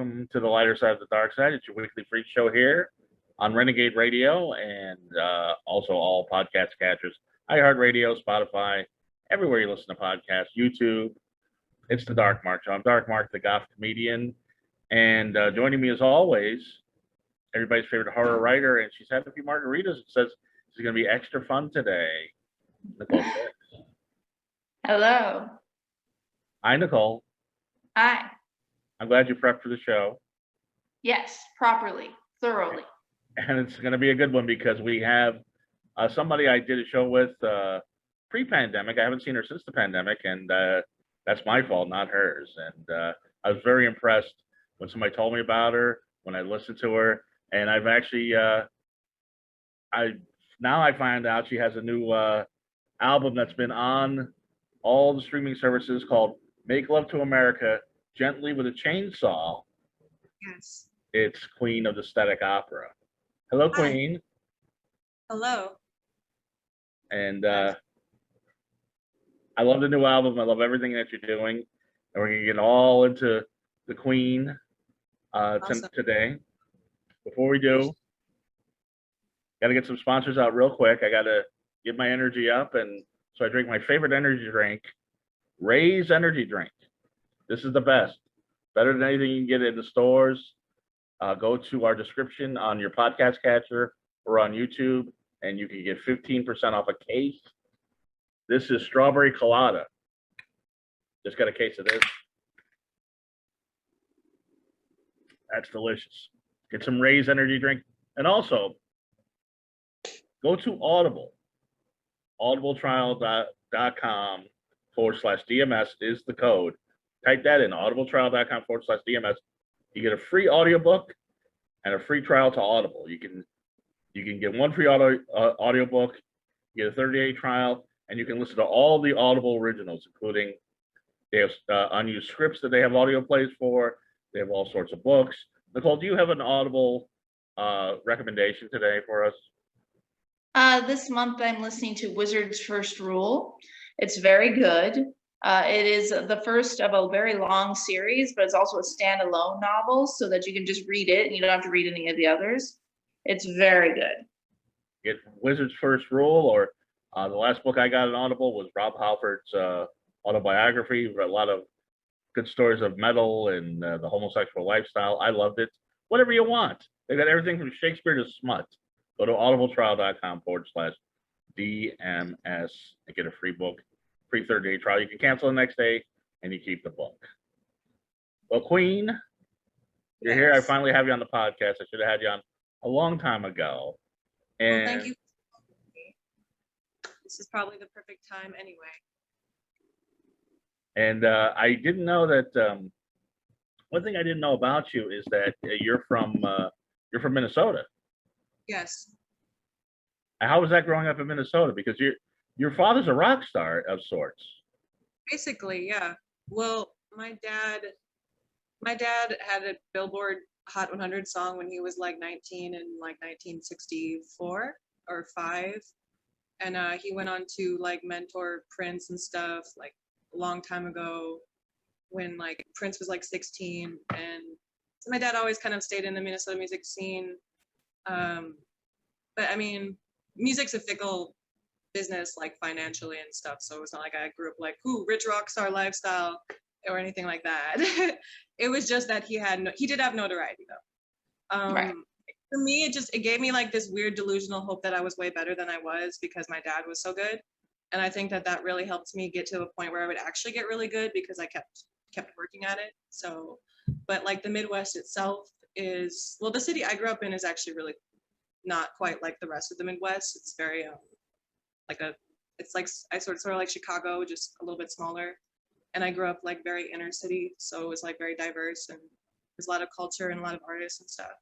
welcome to the lighter side of the dark side. It's your weekly freak show here on Renagade Radio and also all podcast catchers, iHeartRadio, Spotify, everywhere you listen to podcasts, YouTube. It's the Dark Mark Show. I'm Dark Mark, the goth comedian, and joining me as always, everybody's favorite horror writer, and she's had a few margaritas and says it's going to be extra fun today. Nicole. Hello. Hi, Nicole. Hi. I'm glad you prepped for the show. Yes, properly, thoroughly. And it's going to be a good one because we have somebody I did a show with pre-pandemic. I haven't seen her since the pandemic, and that's my fault, not hers. And I was very impressed when somebody told me about her, when I listened to her, and I've actually, I find out she has a new album that's been on all the streaming services called Make Love to America, Gently with a Chainsaw. Yes. It's Queen of the Static Opera. Hello, Hi. Queen. Hello. And I love the new album. I love everything that you're doing. And we're going to get all into the Queen Awesome. today. Before we do, got to get some sponsors out real quick. I got to get my energy up. And so I drink my favorite energy drink, Raze energy drink. This is the best. Better than anything you can get in the stores. Go to our description on your podcast catcher or on YouTube, and you can get 15% off a case. This is strawberry colada. Just got a case of this. That's delicious. Get some Raze energy drink. And also, go to Audible. audibletrial.com/DMS is the code. Type that in, audibletrial.com/DMS. You get a free audiobook and a free trial to Audible. You can get one free audiobook, you get a 30-day trial, and you can listen to all the Audible originals, including they have unused scripts that they have audio plays for. They have all sorts of books. Nicole, do you have an Audible recommendation today for us? This month I'm listening to Wizard's First Rule. It's very good. It is the first of a very long series, but it's also a standalone novel so that you can just read it and you don't have to read any of the others. It's very good. Get Wizard's First Rule, or the last book I got on Audible was Rob Halford's autobiography. A lot of good stories of metal and the homosexual lifestyle. I loved it. Whatever you want. They got everything from Shakespeare to smut. Go to audibletrial.com/DMS and get a free book, free 30-day trial. You can cancel the next day and you keep the book. Well, Queen, you're here. I finally have you on the podcast. I should have had you on a long time ago. And Well, thank you. This is probably the perfect time anyway. And I didn't know that. One thing I didn't know about you is that you're from Minnesota. Yes. How was that growing up in Minnesota? Because your father's a rock star of sorts. Basically, yeah. Well, my dad had a Billboard Hot 100 song when he was like 19 in like 1964 or 5. And he went on to like mentor Prince and stuff like a long time ago when like Prince was like 16. And so my dad always kind of stayed in the Minnesota music scene. But I mean, music's a fickle business, like financially and stuff. So it's not like I grew up like, ooh, rich rock star lifestyle or anything like that. It was just that he did have notoriety though. Right. For me, it gave me like this weird delusional hope that I was way better than I was because my dad was so good. And I think that really helped me get to a point where I would actually get really good because I kept working at it. So, but like the Midwest itself is, well, the city I grew up in is actually really not quite like the rest of the Midwest. It's very it's like sort of like Chicago, just a little bit smaller. And I grew up like very inner city, so it was like very diverse and there's a lot of culture and a lot of artists and stuff.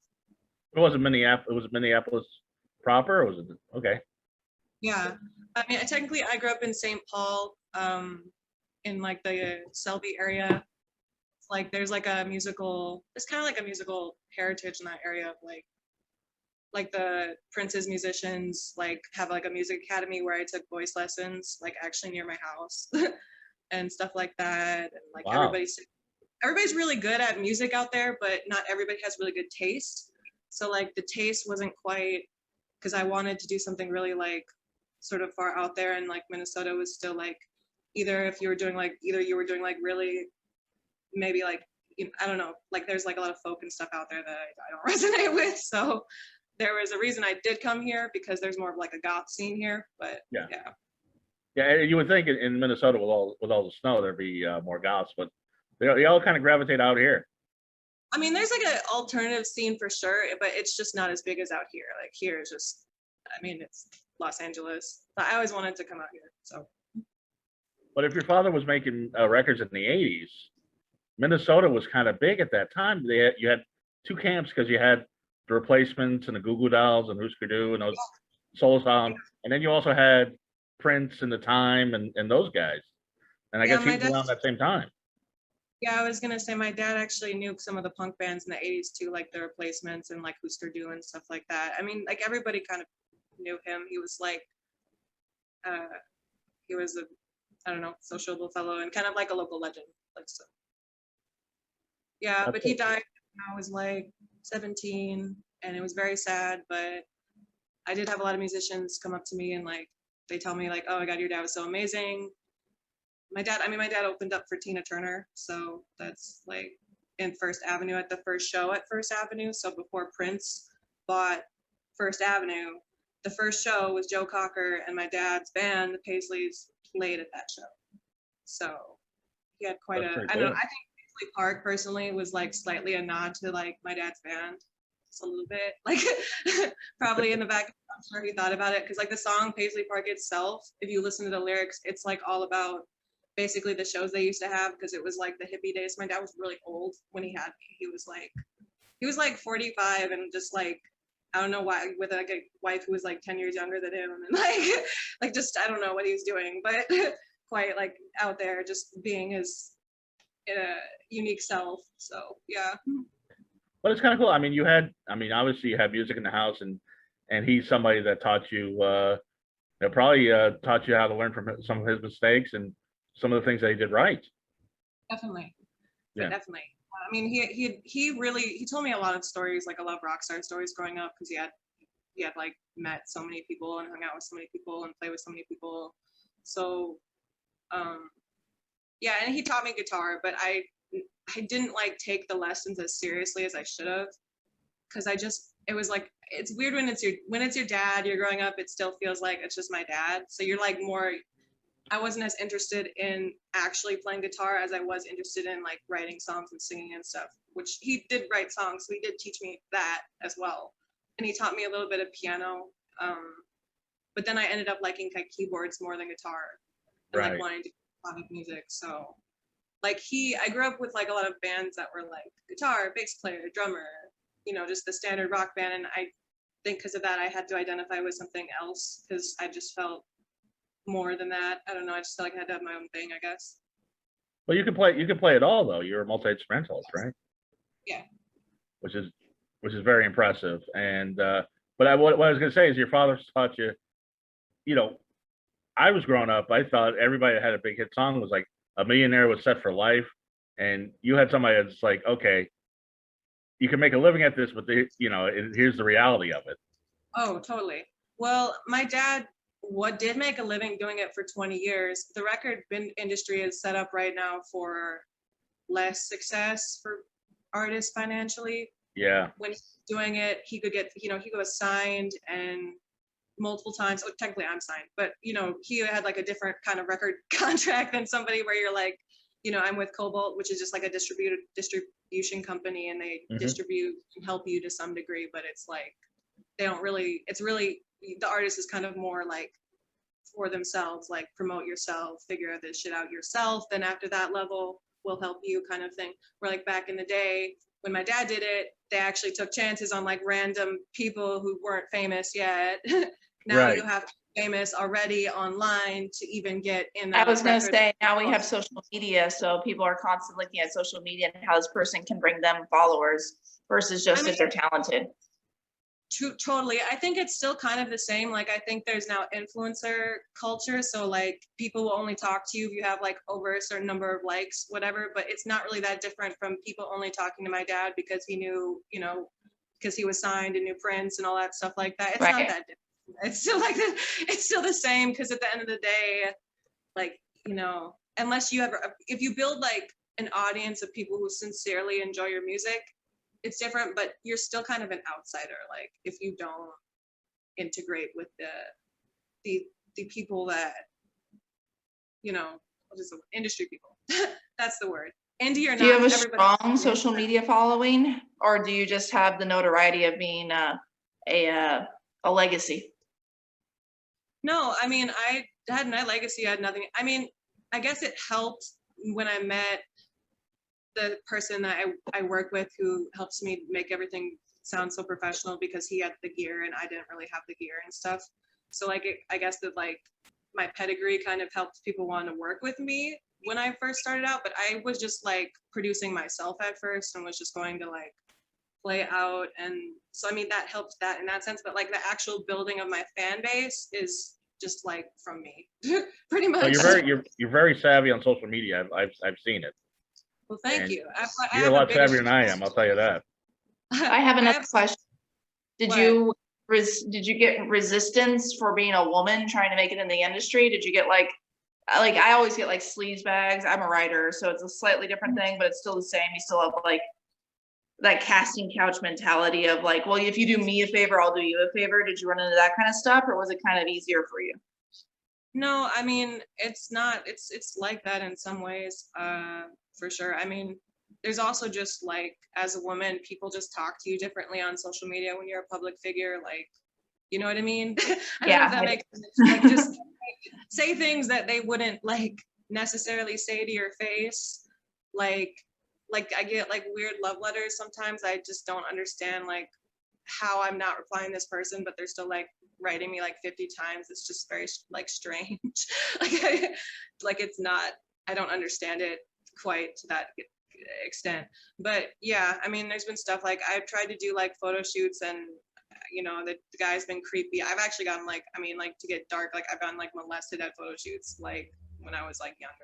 It wasn't Minneapolis. It was Minneapolis proper, or was it okay? Yeah, I mean, technically, I grew up in St. Paul, in like the Selby area. It's like there's like there's kind of like a musical heritage in that area of like the Prince's musicians like have like a music academy where I took voice lessons, like actually near my house and stuff like that. And like Wow. everybody everybody's really good at music out there, but not everybody has really good taste. So like the taste wasn't quite, because I wanted to do something really like sort of far out there, and like Minnesota was still like either you were doing like really maybe like, I don't know, like there's like a lot of folk and stuff out there that I don't resonate with. So there was a reason I did come here, because there's more of like a goth scene here. But Yeah. yeah. Yeah, you would think in Minnesota with all the snow there'd be more goths, but they all kind of gravitate out here. I mean, there's like an alternative scene for sure, but it's just not as big as out here. Like here is just, I mean, it's Los Angeles. But I always wanted to come out here. So. But if your father was making records in the '80s, Minnesota was kind of big at that time. You had two camps, because you had the Replacements and the Goo Goo Dolls and Husker Du and those Soul Sound, and then you also had Prince and the Time and those guys. And I guess he was around that same time. Yeah, I was gonna say my dad actually knew some of the punk bands in the '80s too, like the Replacements and like Husker Du and stuff like that. I mean, like everybody kind of knew him. He was like, he was a, I don't know, sociable fellow and kind of like a local legend. Like so. Yeah, but he died when I was like 17, and it was very sad. But I did have a lot of musicians come up to me and like they tell me like, "Oh my God, your dad was so amazing." My dad opened up for Tina Turner, so that's like in First Avenue at the first show at First Avenue. So before Prince bought First Avenue, the first show was Joe Cocker and my dad's band, the Paisleys, played at that show. So he had quite I don't know, I think Paisley Park personally was like slightly a nod to like my dad's band. Just a little bit, like probably in the back, I'm sure he thought about it, because like the song Paisley Park itself, if you listen to the lyrics, it's like all about basically the shows they used to have, because it was like the hippie days. My dad was really old when he had me. He was like 45 and just like, I don't know why, with like a wife who was like 10 years younger than him, and like just I don't know what he was doing, but quite like out there, just being his unique self. So yeah. But it's kind of cool. I mean, obviously you had music in the house, and he's somebody that taught you, probably taught you how to learn from some of his mistakes and some of the things that he did right. Definitely. Yeah. Definitely. I mean, he told me a lot of stories, like a lot of rock star stories growing up, because he had like met so many people and hung out with so many people and played with so many people. So, yeah, and he taught me guitar, but I didn't like take the lessons as seriously as I should have, because it was like, it's weird when it's your dad, you're growing up, it still feels like it's just my dad. So you're like more, I wasn't as interested in actually playing guitar as I was interested in like writing songs and singing and stuff, which he did write songs. So he did teach me that as well. And he taught me a little bit of piano. But then I ended up liking like keyboards more than guitar, and like wanting to do sonic music. So like I grew up with like a lot of bands that were like guitar, bass player, drummer, just the standard rock band. And I think because of that, I had to identify with something else, because I just felt more than that. I don't know. I just felt like I had to have my own thing, I guess. Well, you can play it all though. You're a multi-instrumentalist, right? Yeah. Which is very impressive. And but what I was gonna say is your father taught you. I was growing up, I thought everybody that had a big hit song was like a millionaire was set for life, and you had somebody that's like, okay, you can make a living at this, but here's the reality of it. Oh, totally. Well, my dad did make a living doing it for 20 years. The record industry is set up right now for less success for artists financially. Yeah. When he's doing it, he could get, he was signed and multiple times. Oh, technically I'm signed, but he had like a different kind of record contract than somebody where you're like, I'm with Cobalt, which is just like a distribution company, and they distribute and help you to some degree, but it's like, it's really, the artist is kind of more like for themselves, like promote yourself, figure this shit out yourself. Then after that level, we'll help you kind of thing. Where like back in the day, when my dad did it, they actually took chances on like random people who weren't famous yet. Now you have famous already online to even get in. I was going to say, now we have social media, so people are constantly looking at social media and how this person can bring them followers versus just if they're talented. Totally. I think it's still kind of the same. Like, I think there's now influencer culture. So like people will only talk to you if you have like over a certain number of likes, whatever, but it's not really that different from people only talking to my dad because he knew, you know, because he was signed and knew Prince and all that stuff like that. It's not Right. that different. It's still like, it's still the same because at the end of the day, like, you know, unless you ever, if you build like an audience of people who sincerely enjoy your music, it's different, but you're still kind of an outsider. Like if you don't integrate with the people that, you know, what is the industry people? That's the word. Indie or not. Do you have a everybody- strong social media following, or do you just have the notoriety of being a legacy? No, I mean, I had my legacy. I had nothing. I mean, I guess it helped when I met the person that I work with who helps me make everything sound so professional because he had the gear and I didn't really have the gear and stuff. So like, I guess that like my pedigree kind of helped people want to work with me when I first started out, but I was just like producing myself at first and was just going to like play out. And so, I mean, that helped that in that sense, but like the actual building of my fan base is just like from me, pretty much. So you're very savvy on social media. I've seen it. Well, thank And you. You're a lot savvier than I am, I'll tell you that. I have another question. Did What? you get resistance for being a woman trying to make it in the industry? Did you get like I always get like sleaze bags. I'm a writer, so it's a slightly different thing, but it's still the same. You still have like that casting couch mentality of like, well, if you do me a favor, I'll do you a favor. Did you run into that kind of stuff, or was it kind of easier for you? No, I mean, it's not, it's like that in some ways, for sure. I mean, there's also just like, as a woman, people just talk to you differently on social media when you're a public figure, like, you know what I mean? I don't know if that makes sense. Like, just say things that they wouldn't like necessarily say to your face. Like I get like weird love letters sometimes. I just don't understand like how I'm not replying this person, but they're still like writing me like 50 times. It's just very like strange. like it's not, I don't understand it quite to that extent. But yeah, I mean, there's been stuff like I've tried to do like photo shoots and you know, the guy's been creepy. I've actually gotten like, I mean, like to get dark, like I've gotten like molested at photo shoots, like when I was like younger.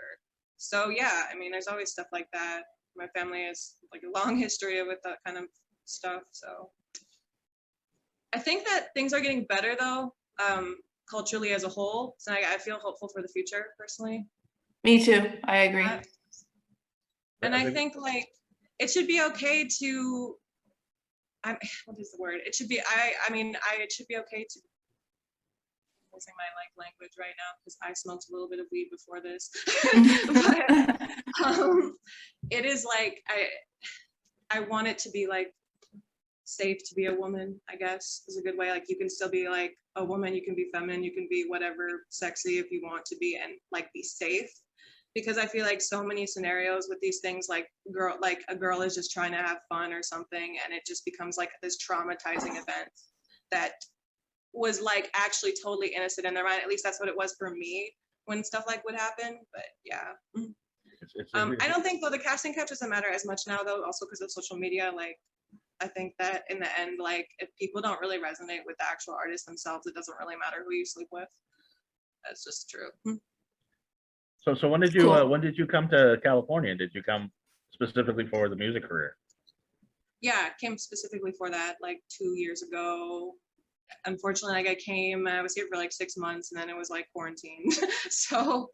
So yeah, I mean, there's always stuff like that. My family has like a long history with that kind of stuff. So I think that things are getting better though, culturally as a whole. So I feel hopeful for the future personally. Me too. I agree. And I think like it should be okay to, what is the word? It should be, it should be okay to, I'm using my like language right now because I smoked a little bit of weed before this. But it is like, I want it to be like safe to be a woman, I guess is a good way. Like you can still be like a woman, you can be feminine, you can be whatever sexy if you want to be and like be safe. Because I feel like so many scenarios with these things, like a girl is just trying to have fun or something, and it just becomes like this traumatizing event that was like actually totally innocent in their mind. At least that's what it was for me when stuff like would happen. But yeah, I don't think though the casting couch doesn't matter as much now though. Also because of social media, like I think that in the end, like if people don't really resonate with the actual artists themselves, it doesn't really matter who you sleep with. That's just true. So when did you come to California? Did you come specifically for the music career? Yeah, I came specifically for that like 2 years ago. Unfortunately, like I was here for like 6 months and then it was like quarantine. So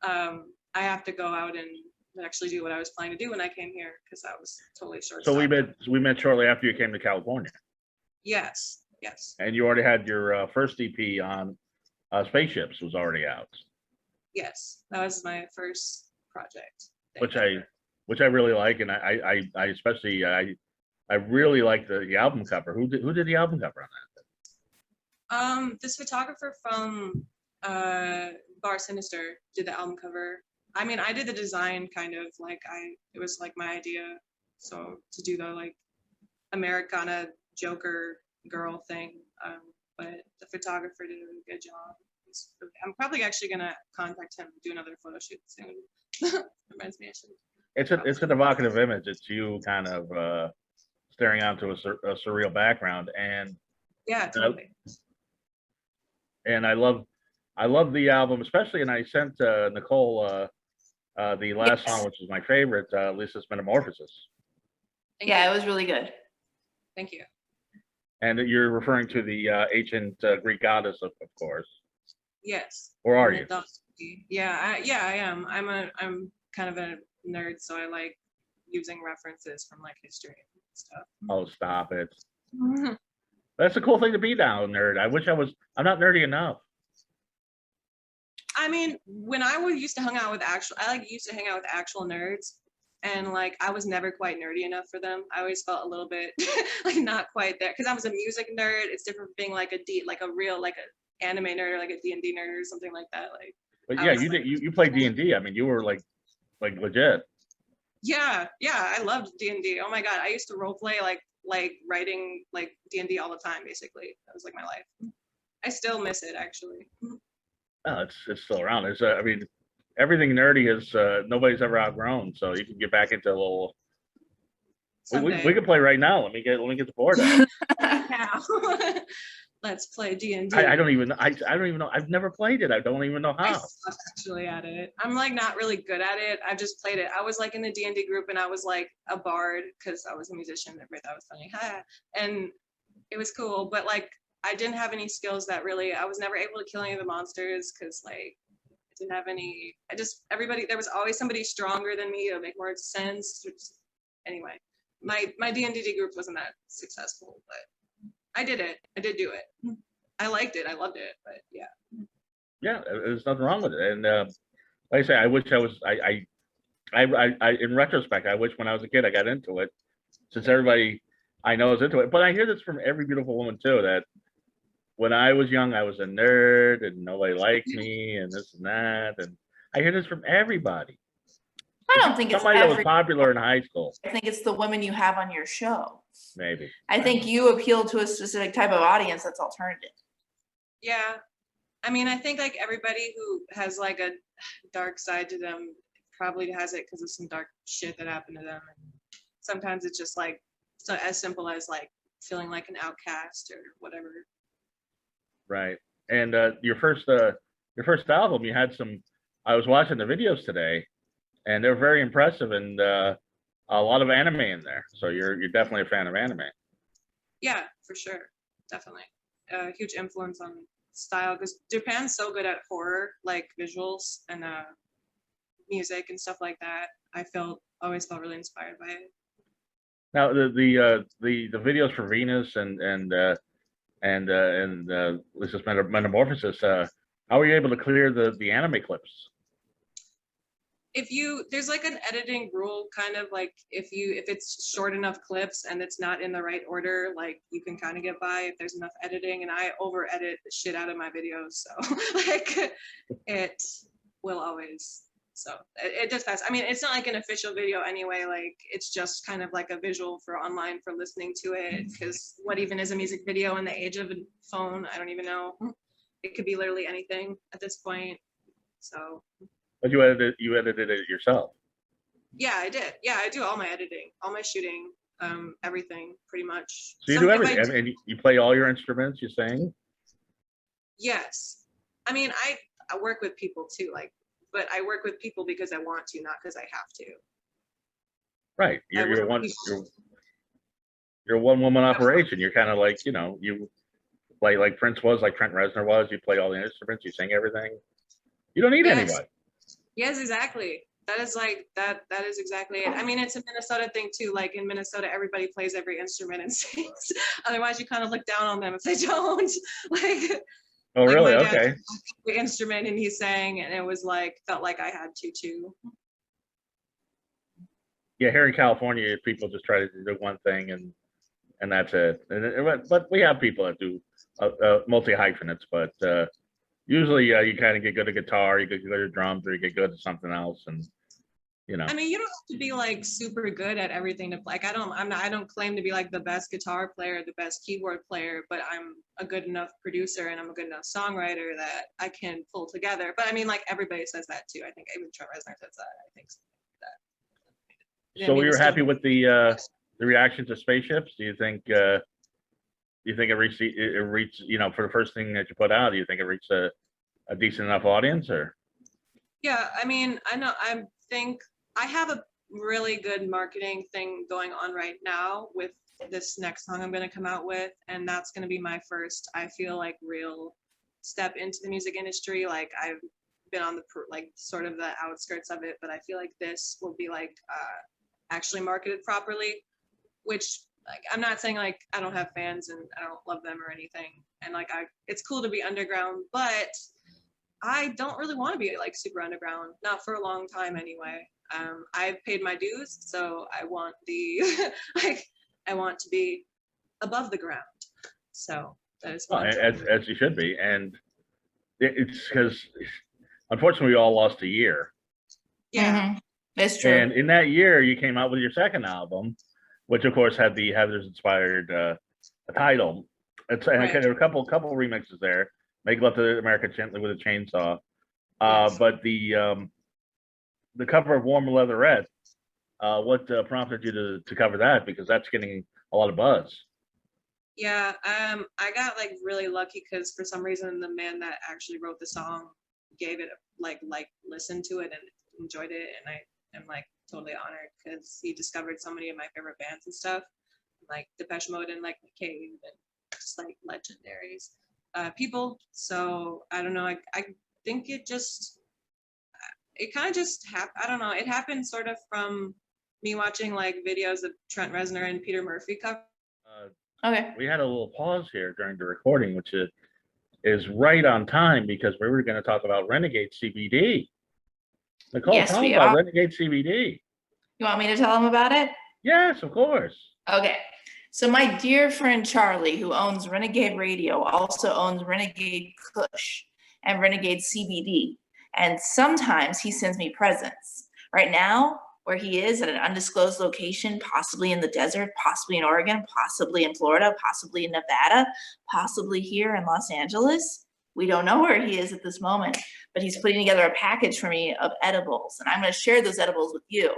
I have to go out and actually do what I was planning to do when I came here because I was totally short. So we met shortly after you came to California. Yes. And you already had your first EP on Spaceships was already out. Yes, that was my first project. Which I really like, and I especially I really like the album cover. Who did the album cover on that? This photographer from Bar Sinister did the album cover. I mean, I did the design kind of like it was like my idea. So to do the like Americana Joker girl thing, but the photographer did a really good job. I'm probably actually gonna contact him and do another photo shoot soon. Reminds me I should. It's an evocative image. It's you kind of staring onto a surreal background, and Yeah, totally. And I love the album, especially. And I sent Nicole the last Yes. song, which is my favorite, Lisa's Metamorphosis. Thank Yeah, you. it was really good. Thank you. And you're referring to the ancient Greek goddess, of course. Yes. Or are And you? it does- Yeah, I am. I'm kind of a nerd, so I like using references from like history and stuff. Oh, stop it. That's a cool thing to be now, nerd. I wish I was. I'm not nerdy enough. I mean, when I would used to hang out with used to hang out with actual nerds, and like I was never quite nerdy enough for them. I always felt a little bit like not quite there because I was a music nerd. It's different from being like a real like a anime nerd or like a D&D nerd or something like that. Like, But I yeah, was you like- did. You played D&D. I mean, you were like legit. yeah, I loved D&D. Oh my god, I used to role play like writing like D&D all the time. Basically, that was like my life. I still miss it actually. No, it's still around. It's I mean, everything nerdy is nobody's ever outgrown. So you can get back into a little. Someday. We can play right now. Let me get the board out. Now. Let's play D&D. I don't even know. I've never played it. I don't even know I how. suck actually at it. I'm like not really good at it. I just played it. I was like in the D&D group and I was like a bard because I was a musician. Everybody thought it was funny. And it was cool, but like I didn't have any skills that really, I was never able to kill any of the monsters because like I didn't have any, there was always somebody stronger than me to make more sense. Anyway, my D&D group wasn't that successful, but I did it. I did do it. I liked it. I loved it, but yeah. Yeah, there's nothing wrong with it. And like I say, I wish I was. I in retrospect, I wish when I was a kid I got into it, since everybody I know is into it. But I hear this from every beautiful woman too, that when I was young, I was a nerd and nobody liked me and this and that. And I hear this from everybody. I don't think it's Somebody that was every, popular in high school, I think it's the women you have on your show. maybe. I think you appeal to a specific type of audience that's alternative. Yeah. I mean, I think like everybody who has like a dark side to them probably has it because of some dark shit that happened to them. And sometimes it's just like so as simple as like feeling like an outcast or whatever. Right. And your first album, you had some. I was watching the videos today, and they're very impressive, and a lot of anime in there. So you're definitely a fan of anime. Yeah, for sure. Definitely. A huge influence on style because Japan's so good at horror, like visuals and music and stuff like that. Always felt really inspired by it. Now the videos for Venus and this is Metamorphosis. How were you able to clear the anime clips? There's like an editing rule, kind of like if it's short enough clips and it's not in the right order, like you can kind of get by if there's enough editing. And I over edit the shit out of my videos, so like it will always. So it does pass. I mean, it's not like an official video anyway. Like it's just kind of like a visual for online for listening to it. Because what even is a music video in the age of a phone? I don't even know. It could be literally anything at this point. So. But you edited it yourself. Yeah, I did. Yeah, I do all my editing, all my shooting, everything pretty much. So you do everything, and you play all your instruments. You sing. Yes, I mean I work with people too, like, but I work with people because I want to, not because I have to. Right. You're a one woman operation. You're kind of like you play like Prince was, like Trent Reznor was. You play all the instruments. You sing everything. You don't need anybody. Yes, exactly. That is like that is exactly it. I mean, it's a Minnesota thing too. Like in Minnesota, everybody plays every instrument and sings. Otherwise, you kind of look down on them if they don't. Like, Oh, like really? my dad Okay. played the instrument and he sang, and it was like felt like I had to too. Yeah, here in California, people just try to do one thing and that's it. But we have people that do multi-hyphenates, but usually you kind of get good at guitar, you get good at drums, or you get good at something else, and I mean, you don't have to be like super good at everything to play. Like I don't claim to be like the best guitar player, the best keyboard player, but I'm a good enough producer and I'm a good enough songwriter that I can pull together. But I mean, like everybody says that too. I think even Trent Reznor says that. I think that. so we were happy with the reaction to Spaceships. Do you think you think it reached you know, for the first thing that you put out, do you think it reached a decent enough audience, or? Yeah, I mean, I think I have a really good marketing thing going on right now with this next song I'm going to come out with, and that's going to be my first, I feel like, real step into the music industry. Like, I've been on the like sort of the outskirts of it, but I feel like this will be like actually marketed properly, which, like, I'm not saying like I don't have fans and I don't love them or anything, and like it's cool to be underground, but I don't really want to be like super underground, not for a long time anyway. I've paid my dues, so I want the like I want to be above the ground. So that is what As you should be, and it's because unfortunately we all lost a year. Yeah, That's true. And in that year, you came out with your second album, which of course had the Heather's inspired title. And Right. there were a couple remixes there. Make Love to America Gently with a Chainsaw. Yes. But the cover of Warm Leatherette, what prompted you to cover that? Because that's getting a lot of buzz. Yeah, I got like really lucky because for some reason the man that actually wrote the song gave it like listened to it and enjoyed it, and I am like totally honored because he discovered so many of my favorite bands and stuff, like Depeche Mode and like McCabe and just like legendaries people. So I don't know, I think it kind of just happened. I don't know, it happened sort of from me watching like videos of Trent Reznor and Peter Murphy cover. Okay. We had a little pause here during the recording, which is right on time because we were going to talk about Renagade CBD. Nicole, Yes, tell we them about are. Renagade CBD. You want me to tell them about it? Yes, of course. Okay. So my dear friend Charlie, who owns Renegade Radio, also owns Renegade Kush and Renegade CBD. And sometimes he sends me presents. Right now, where he is at an undisclosed location, possibly in the desert, possibly in Oregon, possibly in Florida, possibly in Nevada, possibly here in Los Angeles. We don't know where he is at this moment, but he's putting together a package for me of edibles, and I'm going to share those edibles with you.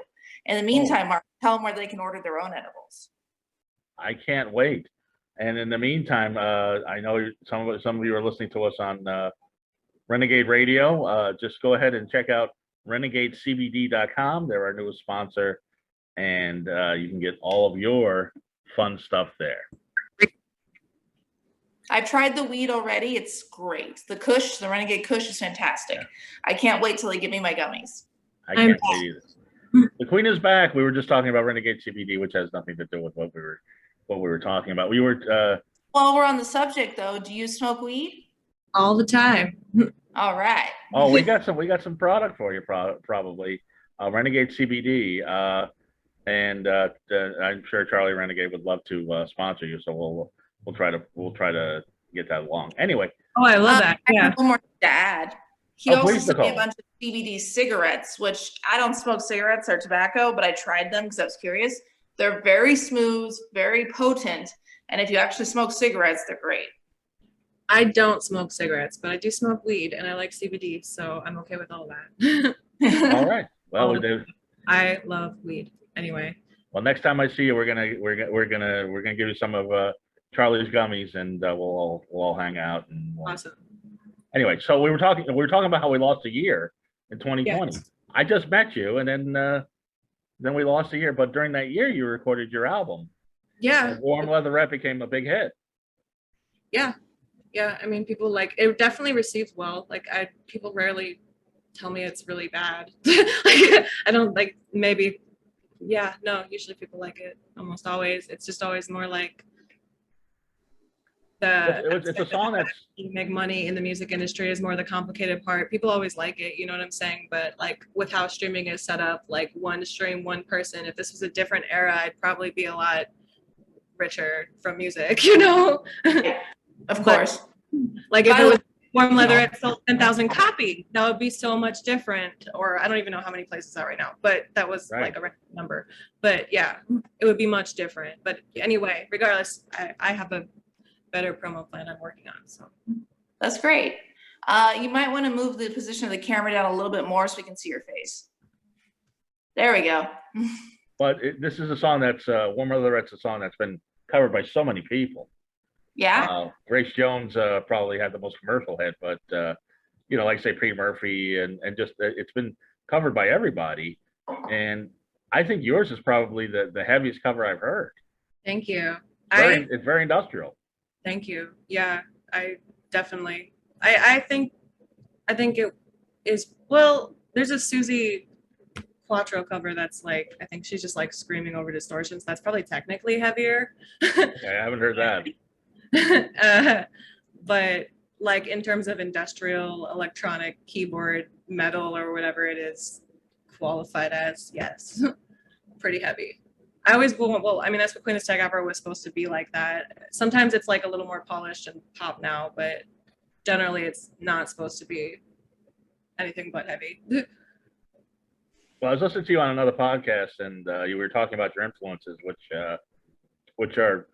In the meantime, Mark, tell them where they can order their own edibles. I can't wait. And in the meantime, I know some of you are listening to us on Renegade Radio. Just go ahead and check out renegadecbd.com. They're our newest sponsor, and you can get all of your fun stuff there. I've tried the weed already. It's great. The Kush, the Renegade Kush is fantastic. Yeah. I can't wait till they give me my gummies. I can't wait either. The Queen is back. We were just talking about Renegade CBD, which has nothing to do with what we were talking about. We were while we're on the subject though, do you smoke weed? All the time. All right. Oh, we got some product for you probably. Renegade CBD. And I'm sure Charlie Renegade would love to sponsor you, so we'll try to get that along. Anyway. Oh, I love that. Yeah. I have one more to add. He also sent me a bunch of CBD cigarettes, which I don't smoke cigarettes or tobacco, but I tried them because I was curious. They're very smooth, very potent, and if you actually smoke cigarettes, they're great. I don't smoke cigarettes, but I do smoke weed, and I like CBD, so I'm okay with all that. All right. Well, we do. I love weed. Anyway. Well, next time I see you, we're gonna give you some of Charlie's gummies, and we'll all hang out. And awesome. Anyway, so we were talking about how we lost a year in 2020. Yes. I just met you, and then we lost a year. But during that year, you recorded your album. Yeah. And Warm Leatherette became a big hit. Yeah. Yeah. I mean, people like it. Definitely received well. Like people rarely tell me it's really bad. I don't like maybe. Yeah. No. Usually people like it. Almost always. It's just always more like. It's a song that's you make money in the music industry is more the complicated part. People always like it, you know what I'm saying? But like with how streaming is set up, like one stream, one person, if this was a different era, I'd probably be a lot richer from music, you know? Yeah, of course. Like if it was Warm Leatherette sold 10,000 copies, that would be so much different. Or I don't even know how many places are right now, but that was like a record number. But yeah, it would be much different. But anyway, regardless, I have a better promo plan I'm working on. So that's great. You might want to move the position of the camera down a little bit more so we can see your face. There we go. But this is a song that's Warm Leatherette's a song that's been covered by so many people. Yeah. Grace Jones probably had the most commercial hit, but like say Pretty Murphy and just it's been covered by everybody. And I think yours is probably the heaviest cover I've heard. Thank you. It's very industrial. Thank you. Yeah, I definitely. I think it is. Well, there's a Susie Quattro cover that's like, I think she's just like screaming over distortions. That's probably technically heavier. Okay, I haven't heard that. But like in terms of industrial electronic keyboard metal or whatever it is qualified as, yes, pretty heavy. I always, well, I mean, that's what Queen of Stag Opera was supposed to be, like that. Sometimes it's like a little more polished and pop now, but generally it's not supposed to be anything but heavy. Well, I was listening to you on another podcast, and you were talking about your influences, which are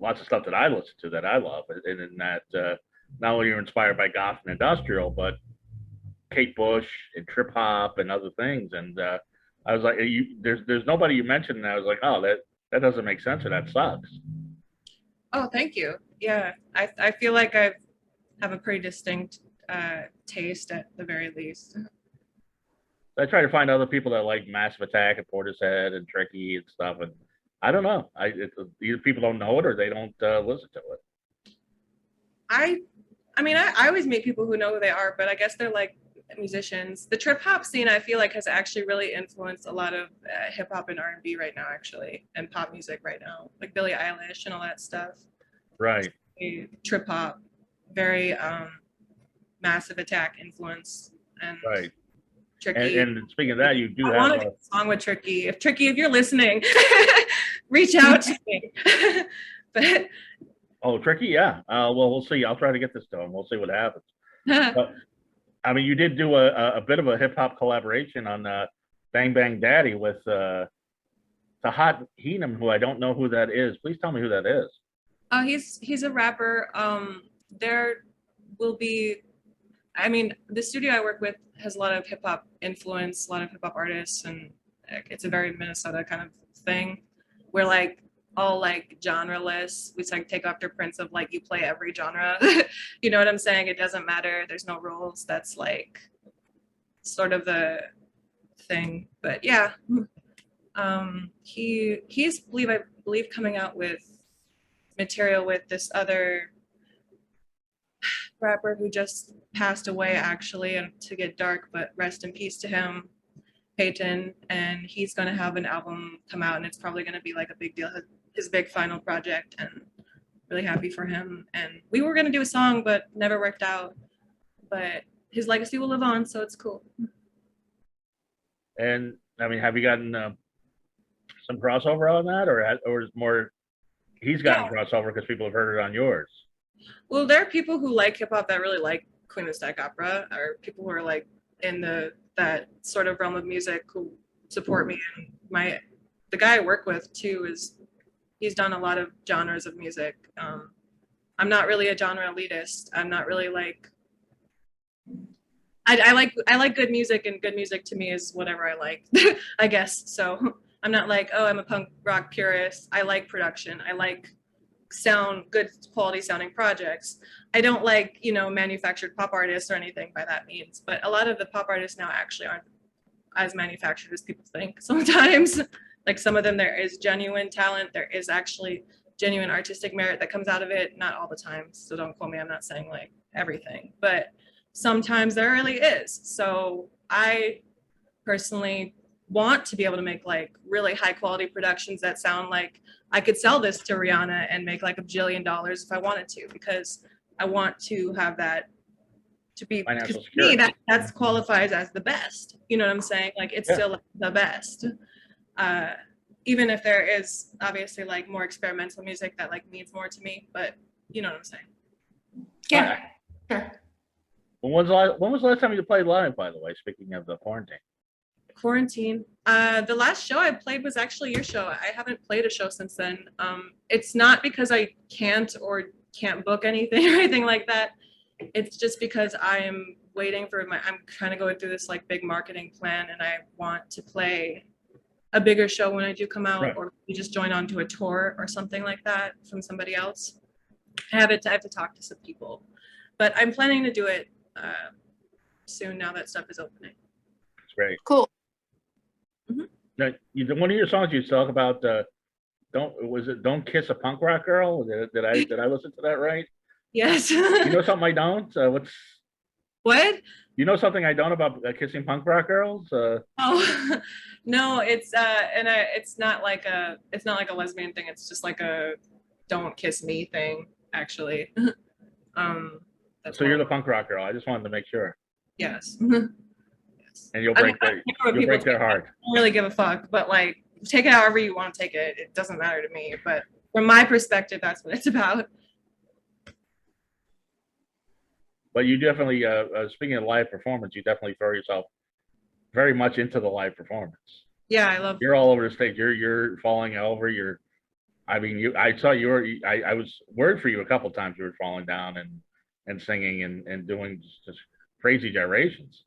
lots of stuff that I listen to that I love, and in that not only you're inspired by goth and industrial, but Kate Bush and trip hop and other things. And I was like, there's nobody you mentioned, and I was like, oh, that doesn't make sense, or that sucks. Oh, thank you. Yeah, I feel like I have a pretty distinct taste at the very least. I try to find other people that like Massive Attack and Portishead and Tricky and stuff, and I don't know. Either people don't know it or they don't listen to it. I mean, I always meet people who know who they are, but I guess they're like musicians. The trip hop scene, I feel like, has actually really influenced a lot of hip hop and R&B right now, actually, and pop music right now, like Billie Eilish and all that stuff. Right. Trip hop, very Massive Attack influence, and right. Tricky. And speaking of that, you do have a song with Tricky. If you're listening, reach out to me. But Tricky, yeah. Well, we'll see. I'll try to get this to him. We'll see what happens. But I mean, you did do a bit of a hip hop collaboration on Bang Bang Daddy with Tahat Heenam, who I don't know who that is. Please tell me who that is. He's a rapper. There will be, I mean, the studio I work with has a lot of hip hop influence, a lot of hip hop artists, and it's a very Minnesota kind of thing. We're like all like genreless. We like take after Prince of like, you play every genre. You know what I'm saying? It doesn't matter. There's no rules. That's like sort of the thing. But yeah, he's I believe coming out with material with this other rapper who just passed away, actually, and to get dark, but rest in peace to him, Peyton. And he's going to have an album come out, and it's probably going to be like a big deal, his big final project, and really happy for him. And we were going to do a song, but never worked out, but his legacy will live on, so it's cool. And I mean, have you gotten some crossover on that, or is more he's gotten crossover because people have heard it on yours? Well, there are people who like hip hop that really like Queen of Stag Opera, or people who are like in that sort of realm of music who support me. And the guy I work with too he's done a lot of genres of music. I'm not really a genre elitist. I'm not really like, I like good music, and good music to me is whatever I like, I guess. So I'm not like, oh, I'm a punk rock purist. I like production. I like good quality sounding projects. I don't like, manufactured pop artists or anything by that means, but a lot of the pop artists now actually aren't as manufactured as people think sometimes. Like some of them, there is genuine talent. There is actually genuine artistic merit that comes out of it. Not all the time, so don't quote me. I'm not saying like everything, but sometimes there really is. So I personally want to be able to make like really high quality productions that sound like I could sell this to Rihanna and make like $1 billion if I wanted to, because I want to have that to be, because to me that qualifies as the best. You know what I'm saying? Like it's still like the best. Even if there is obviously like more experimental music that like means more to me, but you know what I'm saying? Yeah. Sure. When was the last time you played live, by the way, speaking of the quarantine? The last show I played was actually your show. I haven't played a show since then. It's not because I can't book anything or anything like that. It's just because I am waiting for I'm trying to go through this like big marketing plan, and I want to play a bigger show when I do come out, or we just join onto a tour or something like that from somebody else. I have to talk to some people, but I'm planning to do it soon now that stuff is opening. It's great. Cool. Now, one of your songs you talk about, don't kiss a punk rock girl? Did I listen to that right? Yes. You know something I don't? What? You know something I don't about kissing punk rock girls? Oh no, it's not like a lesbian thing. It's just like a don't kiss me thing, actually. So you're the punk rock girl. I just wanted to make sure. Yes. Yes. And you'll I mean, break their heart. I don't really give a fuck, but like take it however you want to take it. It doesn't matter to me. But from my perspective, that's what it's about. But you definitely, speaking of live performance, you definitely throw yourself very much into the live performance. Yeah, You're all over the stage. You're falling over. I saw you were. I was worried for you a couple times. You were falling down and singing and doing just crazy gyrations.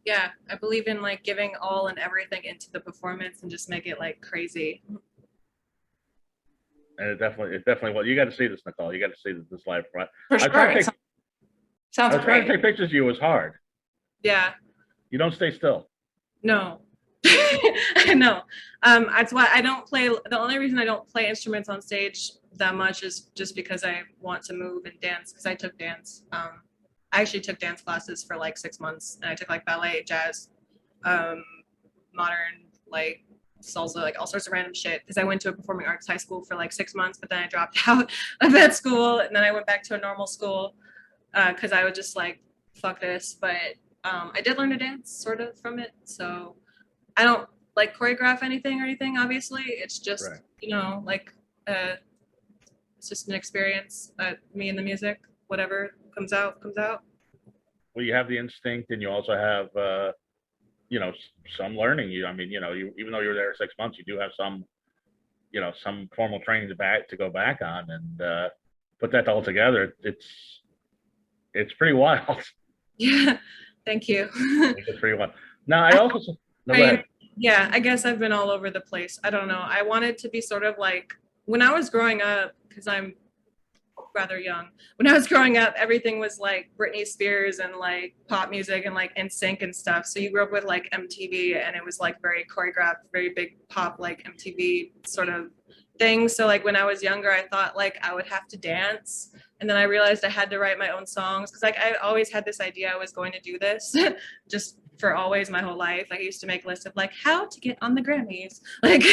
Yeah, I believe in like giving all and everything into the performance and just make it like crazy. And it definitely. Well, you got to see this, Nicole. You got to see this live. For I sure. trying to Sounds I was trying great. to take pictures of you. It was hard. Yeah. You don't stay still. No. I know. That's why I don't play. The only reason I don't play instruments on stage that much is just because I want to move and dance. Because I took dance. I actually took dance classes for like 6 months, and I took like ballet, jazz, modern, like salsa, like all sorts of random shit. Because I went to a performing arts high school for like 6 months, but then I dropped out of that school, and then I went back to a normal school because I was just like, fuck this. But I did learn to dance sort of from it, so. I don't like choreograph anything or anything, obviously. It's just, Right. you know, like, it's just an experience. Me and the music, whatever comes out, comes out. Well, you have the instinct, and you also have, some learning. Even though you were there 6 months, you do have some some formal training to go back on, and put that all together. It's pretty wild. Yeah, thank you. It's pretty wild. Now, I also. No, go ahead. Yeah, I guess I've been all over the place. I don't know. I wanted to be sort of like when I was growing up, because I'm rather young. When I was growing up, everything was like Britney Spears and like pop music and like NSYNC and stuff. So you grew up with like MTV, and it was like very choreographed, very big pop like MTV sort of thing. So like when I was younger, I thought like I would have to dance. And then I realized I had to write my own songs because like I always had this idea I was going to do this just for always my whole life. Like I used to make lists of like how to get on the Grammys, like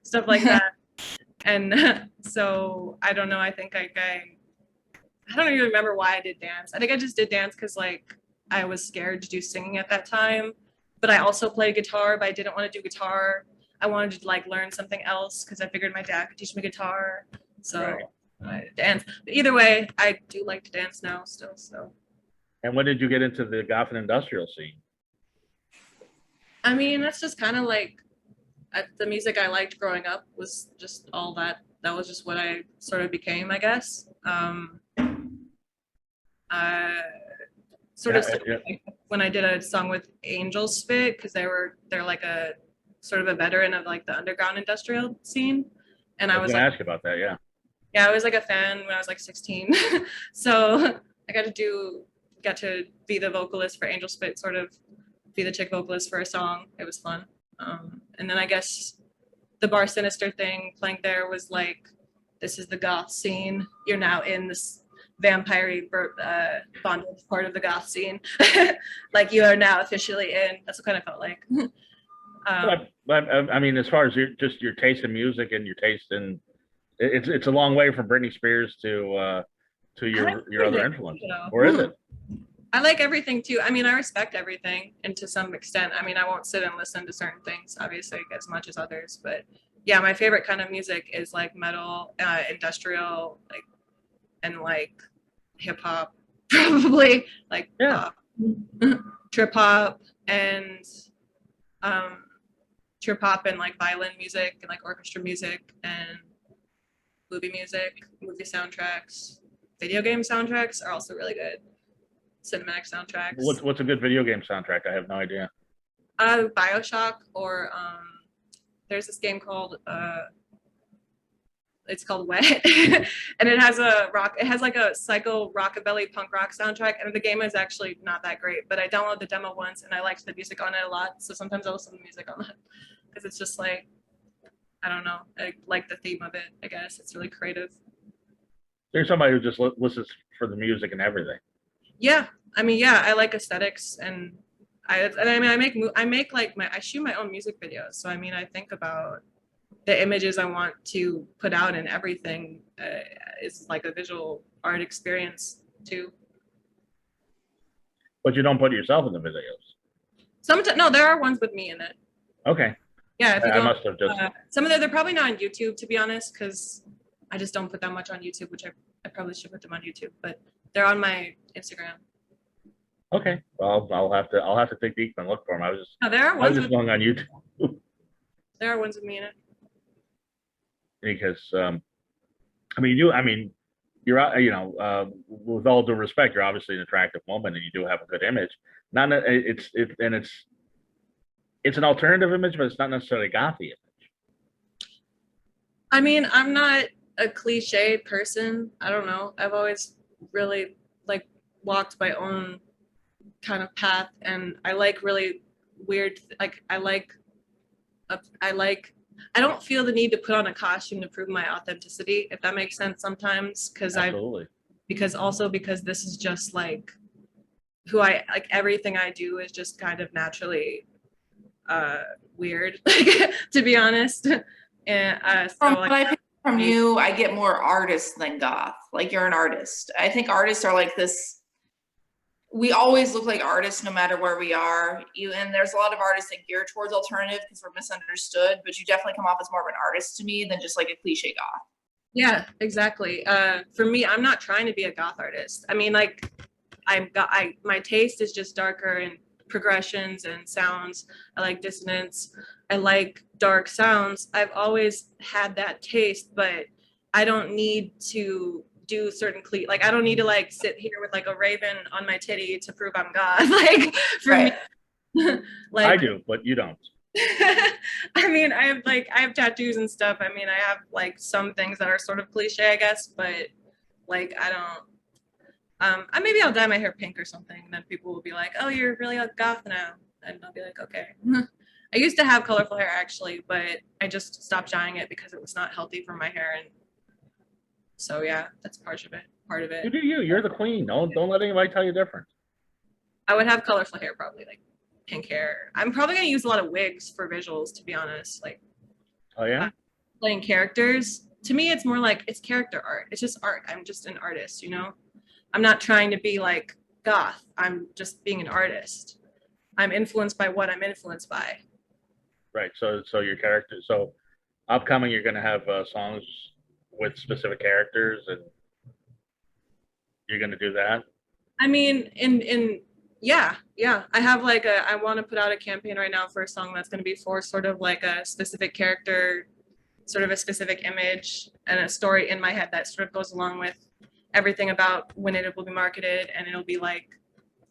stuff like that. And so I don't know. I think I don't even remember why I did dance. I think I just did dance because like I was scared to do singing at that time. But I also played guitar, but I didn't want to do guitar. I wanted to like learn something else because I figured my dad could teach me guitar. So Right. I dance. But either way, I do like to dance now still. So And when did you get into the goth and industrial scene? I mean, that's just kind of like the music I liked growing up was just all that. That was just what I sort of became, I guess. I sort of when I did a song with Angelspit because they're like a sort of a veteran of like the underground industrial scene, and I was gonna like, ask you about that. Yeah. yeah, I was like a fan when I was like 16, so I got to be the vocalist for Angelspit, sort of be the chick vocalist for a song. It was fun. And then I guess the Bar Sinister thing playing there was like, this is the goth scene. You're now in this vampire bondage part of the goth scene. Like you are now officially in. That's what kind of felt like. But I mean, as far as your taste in music and your taste in, it's a long way from Britney Spears to your other influences, or is it? I like everything too. I mean, I respect everything, and to some extent, I mean, I won't sit and listen to certain things, obviously, as much as others. But yeah, my favorite kind of music is like metal, industrial, like, and like hip hop, probably like Yeah. trip hop and like violin music and like orchestra music and movie music, movie soundtracks, video game soundtracks are also really good. Cinematic soundtracks. What's a good video game soundtrack? I have no idea. BioShock, or there's this game called It's called Wet, and it has like a psycho rockabilly punk rock soundtrack. And the game is actually not that great, but I downloaded the demo once and I liked the music on it a lot. So sometimes I listen to music on that because it's just like, I don't know, I like the theme of it. I guess it's really creative. There's somebody who just listens for the music and everything. Yeah, I mean, yeah, I like aesthetics, and I mean, I shoot my own music videos. So I mean, I think about the images I want to put out, and everything is like a visual art experience too. But you don't put yourself in the videos. Sometimes, no, there are ones with me in it. Okay. Yeah, if you I go, must have just. some of them, they're probably not on YouTube, to be honest, because I just don't put that much on YouTube, which I probably should put them on YouTube, but they're on my Instagram. Okay. Well, I'll have to take deep and look for them. No, there are I was ones just going on YouTube there are ones with me in it. because I mean you're you know, with all due respect, you're obviously an attractive woman and you do have a good image. Not that it's an alternative image, but it's not necessarily gothy image. I mean, I'm not a cliche person. I don't know. I've always really like walked my own kind of path, and I like really weird, like I don't feel the need to put on a costume to prove my authenticity, if that makes sense sometimes, because this is just like who I like. Everything I do is just kind of naturally weird, to be honest. And so What I pick from you, I get more artist than goth. Like you're an artist. I think artists are like this. We always look like artists no matter where we are. And there's a lot of artists that gear towards alternative because we're misunderstood, but you definitely come off as more of an artist to me than just like a cliche goth. Yeah, exactly. For me, I'm not trying to be a goth artist. I mean, like my taste is just darker and progressions and sounds. I like dissonance. I like dark sounds. I've always had that taste, but I don't need to do certain like I don't need to like sit here with like a raven on my titty to prove I'm God. Like for me, like I do, but you don't. I mean, I have tattoos and stuff. I mean, I have like some things that are sort of cliche, I guess, but like I don't. Maybe I'll dye my hair pink or something, and then people will be like, "Oh, you're really like goth now," and I'll be like, "Okay." I used to have colorful hair actually, but I just stopped dyeing it because it was not healthy for my hair, and so yeah, that's part of it. You do you. You're the queen. Don't let anybody tell you different. I would have colorful hair, probably like pink hair. I'm probably gonna use a lot of wigs for visuals, to be honest. Like, oh yeah, playing characters. To me, it's more like it's character art. It's just art. I'm just an artist, you know. I'm not trying to be like goth. I'm just being an artist. I'm influenced by what I'm influenced by. right. So your character. So upcoming, you're gonna have songs with specific characters, and you're gonna do that. I mean, yeah. I have like I want to put out a campaign right now for a song that's going to be for sort of like a specific character, sort of a specific image and a story in my head that sort of goes along with everything about when it will be marketed, and it'll be like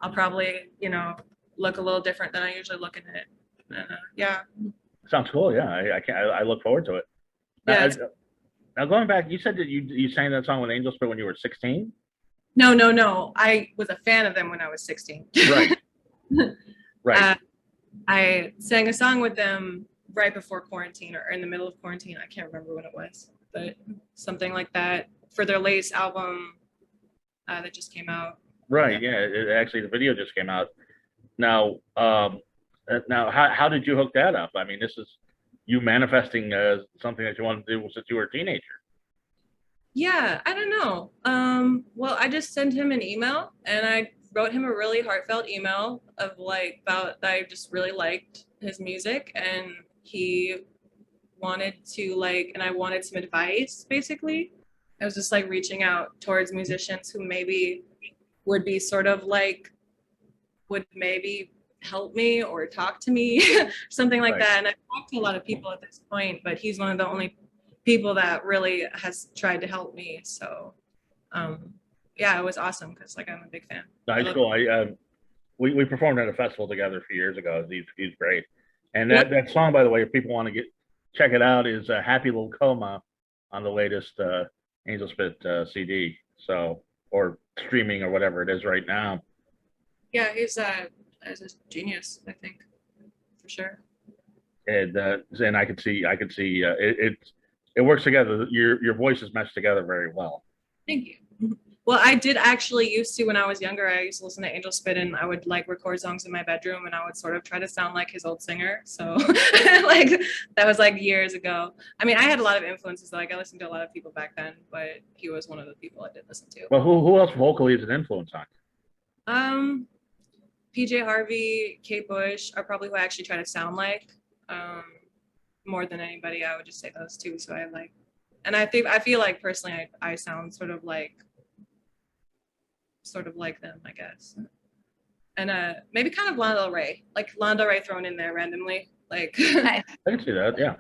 I'll probably, you know, look a little different than I usually look in it. Yeah. Sounds cool. Yeah, I look forward to it. Yeah. Now going back, you said that you sang that song with Angelspit when you were 16. No. I was a fan of them when I was 16. Right. Right. I sang a song with them right before quarantine or in the middle of quarantine. I can't remember when it was, but something like that for their latest album that just came out. Right. Yeah. Actually, the video just came out. Now, how did you hook that up? I mean, this is you manifesting something that you wanted to do since you were a teenager. Yeah, I don't know. Well, I just sent him an email, and I wrote him a really heartfelt email of like about that I just really liked his music, and he wanted to like, and I wanted some advice basically. I was just like reaching out towards musicians who maybe would be sort of like, would maybe help me or talk to me, something like that. And I've talked to a lot of people at this point, but he's one of the only people that really has tried to help me. So yeah, it was awesome because like I'm a big fan. Nice, cool. We performed at a festival together a few years ago. He's great. And that song, by the way, if people want to check it out, is Happy Little Coma on the latest Angelspit CD. So, or streaming or whatever it is right now. Yeah, he's a genius, I think, for sure. And I could see it works together. Your voices mesh together very well. Thank you. Well, I did actually used to, when I was younger, I used to listen to Angelspit, and I would like record songs in my bedroom, and I would sort of try to sound like his old singer. So like that was like years ago. I mean, I had a lot of influences. Like I listened to a lot of people back then, but he was one of the people I did listen to. Well, who else vocally is an influence on? PJ Harvey, Kate Bush are probably who I actually try to sound like. More than anybody, I would just say those two. So I like, and I feel like personally, I sound sort of like them, I guess. And maybe kind of Lana Del Rey, like Lana Del Rey thrown in there randomly, like I can see that, yeah.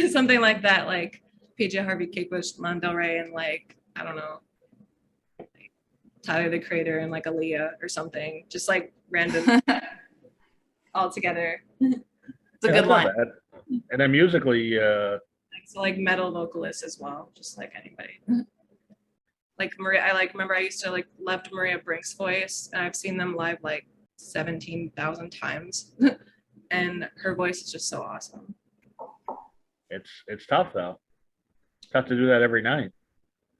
something like that, like PJ Harvey, Kate Bush, Lana Del Rey, and like I don't know, like Tyler the Creator and like Aaliyah or something, just like random all together. It's a good one. And then musically, so like metal vocalists as well, just like anybody. Like Maria, remember I used to like loved Maria Brink's voice, and I've seen them live like 17,000 times, and her voice is just so awesome. It's tough though. It's tough to do that every night.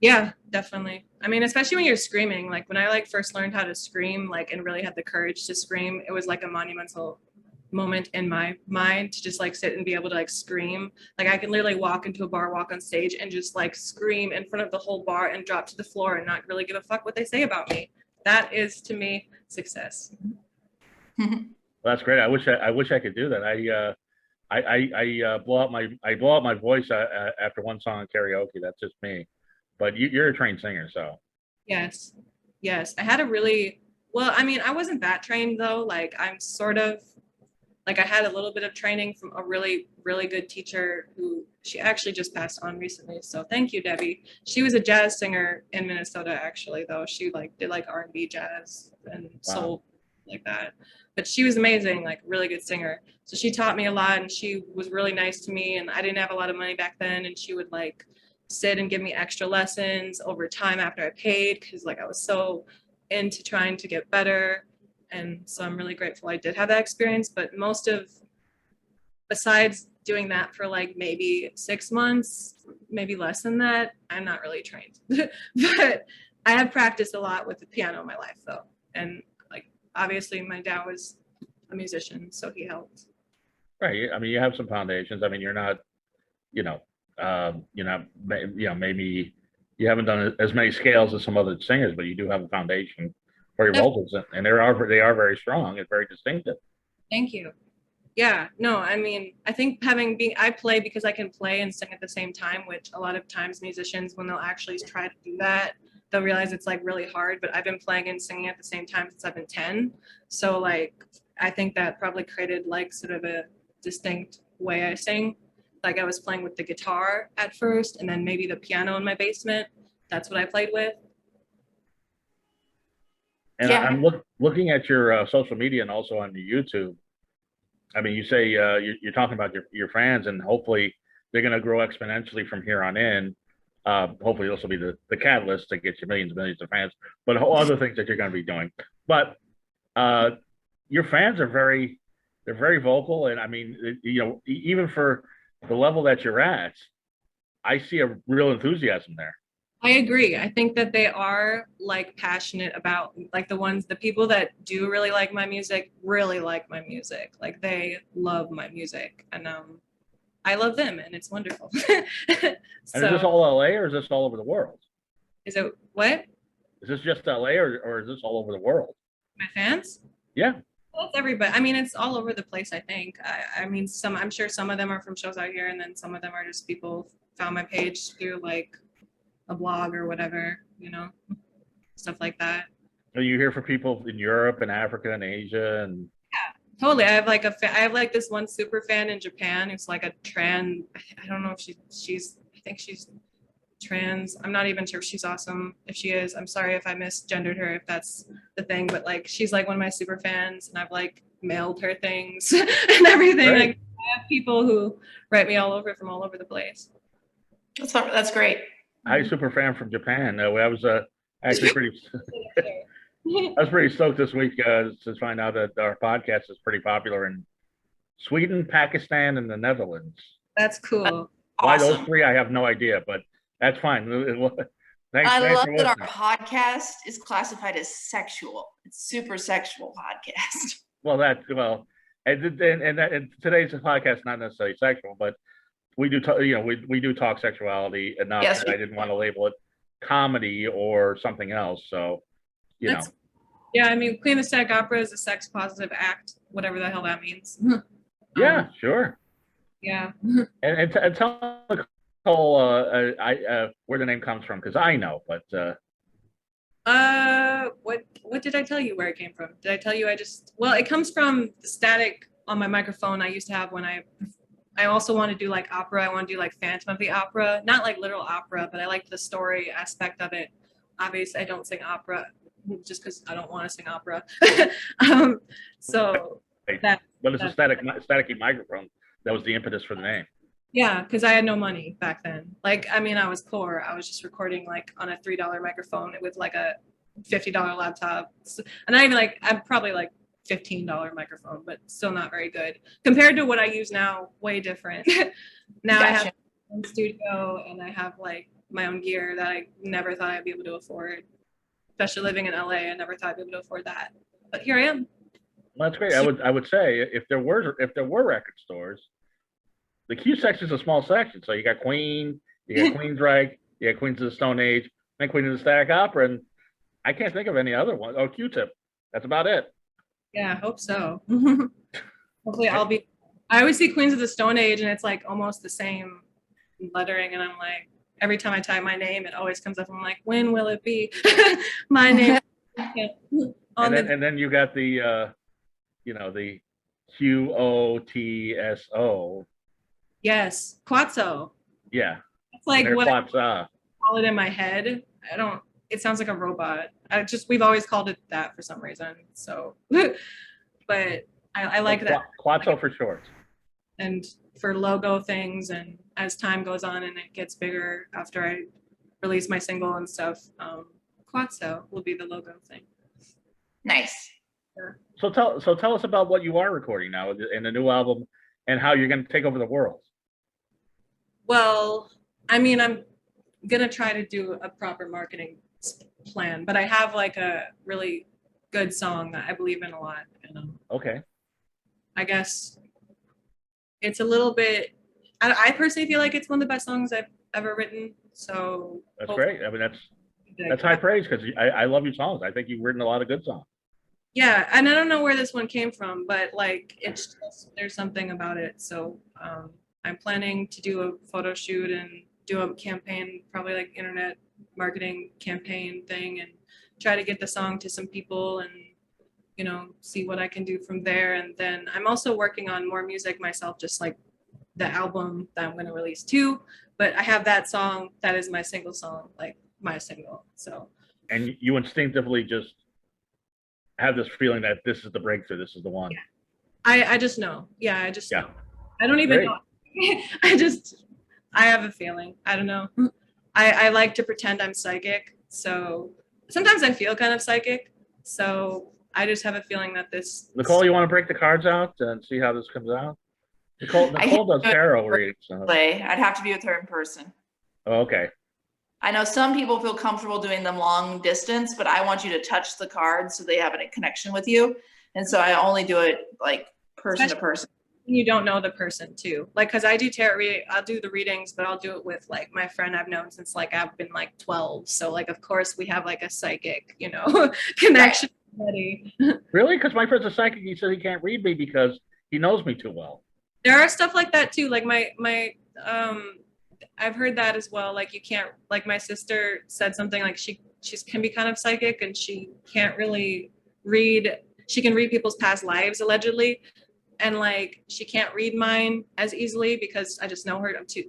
Yeah, definitely. I mean, especially when you're screaming. Like when I like first learned how to scream, like and really had the courage to scream, it was like a monumental moment in my mind to just like sit and be able to like scream. Like I can literally walk into a bar, walk on stage and just like scream in front of the whole bar and drop to the floor and not really give a fuck what they say about me. That is to me success. Well, that's great. I wish I could do that. I blow out my voice after one song in karaoke. That's just me. But you're a trained singer, so. Yes. I had a really, well, I mean, I wasn't that trained though. Like I'm sort of, like I had a little bit of training from a really, really good teacher who she actually just passed on recently. So thank you, Debbie. She was a jazz singer in Minnesota, actually, though. She like did like R&B jazz and soul like that. But she was amazing, like really good singer. So she taught me a lot, and she was really nice to me. And I didn't have a lot of money back then, and she would like sit and give me extra lessons over time after I paid, because like I was so into trying to get better. And so I'm really grateful I did have that experience. But besides doing that for like maybe 6 months, maybe less than that, I'm not really trained. But I have practiced a lot with the piano in my life though. And like, obviously my dad was a musician, so he helped. Right. I mean, you have some foundations. I mean, you're not, maybe you haven't done as many scales as some other singers, but you do have a foundation for your vocals, and they are very strong and very distinctive. Thank you. Yeah, no, I mean, I think I play because I can play and sing at the same time, which a lot of times musicians, when they'll actually try to do that, they'll realize it's like really hard. But I've been playing and singing at the same time since I've been 10. So like, I think that probably created like sort of a distinct way I sing. Like I was playing with the guitar at first, and then maybe the piano in my basement. That's what I played with. And yeah. I'm looking at your social media and also on your YouTube. I mean, you say you're talking about your fans, and hopefully they're going to grow exponentially from here on in. Hopefully this will be the catalyst to get you millions and millions of fans, but other things that you're going to be doing. But your fans are very vocal. And I mean, even for the level that you're at, I see a real enthusiasm there. I agree. I think that they are like passionate about like the people that do really like my music, Like they love my music, and I love them, and it's wonderful. And is this all LA, or is this all over the world? Is it what? Is this just LA, or is this all over the world? My fans? Yeah. Well, it's everybody. I mean, it's all over the place, I think. I mean, I'm sure some of them are from shows out here, and then some of them are just people found my page through like a blog or whatever, stuff like that. So you hear from people in Europe and Africa and Asia and. Yeah, totally. I have like this one super fan in Japan who's like a trans. I don't know if I think she's trans. I'm not even sure if she's awesome. If she is, I'm sorry if I misgendered her, if that's the thing, but like she's like one of my super fans, and I've like mailed her things and everything. Right. Like I have people who write me from all over the place. That's great. Hi, super fan from Japan. I was actually pretty. I was pretty stoked this week to find out that our podcast is pretty popular in Sweden, Pakistan, and the Netherlands. That's cool. Why those Awesome. three, I have no idea, but that's fine. Thanks, I thanks love for that our listening. podcast is classified as sexual. It's super sexual podcast. And today's podcast not necessarily sexual, but we do we do talk sexuality enough Yes, that I didn't want to label it comedy or something else. So, Yeah, I mean, Queen of the Static Opera is a sex positive act, whatever the hell that means. Yeah, sure. Yeah. And tell Nicole where the name comes from, because I know, but What did I tell you where it came from? Did I tell you well, it comes from the static on my microphone I used to have when I also want to do like opera. I want to do like Phantom of the Opera, not like literal opera, but I like the story aspect of it. Obviously, I don't sing opera just because I don't want to sing opera. So that. but it's a staticky microphone. That was the impetus for the name. Yeah, because I had no money back then. Like, I mean, I was poor. I was just recording like on a $3 microphone with like a $50 laptop. And not even like, I'm probably like $15 microphone, but still not very good. Compared to what I use now, way different. Now I have gotcha. my own studio and I have like my own gear that I never thought I'd be able to afford. Especially living in LA, I never thought I'd be able to afford that. But here I am. Well, that's great. I would say if there were record stores, the Q section is a small section. So you got Queen, you got Queensryche, you got Queens of the Stone Age, and Queen of the Static Opera, and I can't think of any other one. Oh, Q-Tip. That's about it. Yeah, I hope so. Hopefully I always see Queens of the Stone Age and it's like almost the same lettering and I'm like, every time I type my name, it always comes up. I'm like, when will it be? My name. And then you got the the QOTSO. Yes, Quatso. Yeah. It's like what I Quatsa. call it in my head. It sounds like a robot. We've always called it that for some reason. So, but I like that. Quatso for short. And for logo things, and as time goes on and it gets bigger after I release my single and stuff, Quatso will be the logo thing. Nice. So tell us about what you are recording now in the new album and how you're going to take over the world. Well, I mean, I'm gonna try to do a proper marketing plan, but I have like a really good song that I believe in a lot. And Okay. I guess it's a little bit. I personally feel like it's one of the best songs I've ever written. So That's great. I mean, that's high praise because I love your songs. I think you've written a lot of good songs. Yeah, and I don't know where this one came from, but like it's just, there's something about it. So I'm planning to do a photo shoot and do a campaign, probably like internet marketing campaign thing, and try to get the song to some people and see what I can do from there. And then I'm also working on more music myself, just like the album that I'm going to release too. But I have that song that is my single song, like my single. So. And you instinctively just have this feeling that this is the breakthrough. This is the one. Yeah. I just know. Yeah, I just know. I don't even know. I have a feeling. I don't know. I like to pretend I'm psychic. So sometimes I feel kind of psychic. So I just have a feeling that this. Nicole, you want to break the cards out and see how this comes out? Nicole does tarot readings. So. I'd have to be with her in person. Oh, okay. I know some people feel comfortable doing them long distance, but I want you to touch the cards so they have a connection with you. And so I only do it like person to person. You don't know the person too. Like, cause I do tarot, I'll do the readings, but I'll do it with like my friend I've known since like I've been like 12. So like, of course we have like a psychic, connection already. Really? Cause my friend's a psychic. He said he can't read me because he knows me too well. There are stuff like that too. Like I've heard that as well. Like you can't, like my sister said something like she can be kind of psychic and she can't really read. She can read people's past lives allegedly. And like, she can't read mine as easily because I just know her. I'm too